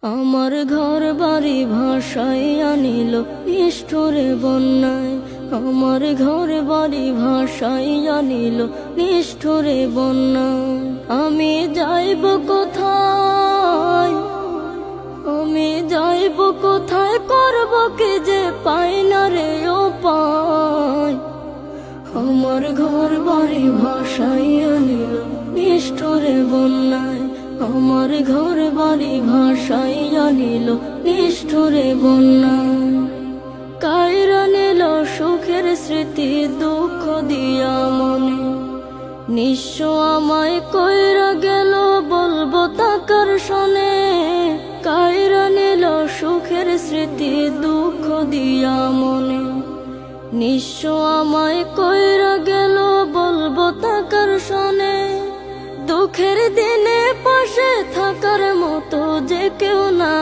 আমার ঘর বাড়ি ভাসাইয়া নিল নিষ্ঠুরে বন্যায়। আমার ঘর বাড়ি ভাসাইয়া নিল নিষ্ঠুরে বন্যায়। আমি যাইব কোথায়, আমি যাইব কোথায়, করব কি যে পাই না রে উপায়। আমার ঘর বাড়ি ভাসাইয়া নিল নিষ্ঠুরে বন্যায়। আমার ঘর বাড়ি ভাসাইয়া নিল নিষ্ঠুরে বন্যায়। কাইরা নিল সুখের স্মৃতি দুঃখ দিয়া মনে। নিঃস্ব আমায় কইরা গেল বলবো তাকার শোনে। কাইরা নিল সুখের স্মৃতি দুঃখ দিয়া মনে। নিঃস্ব আমায় কইরা গেল বলবো তাকার শোনে। দুঃখের দিনে পাশে থাকার মতো যে কেউ না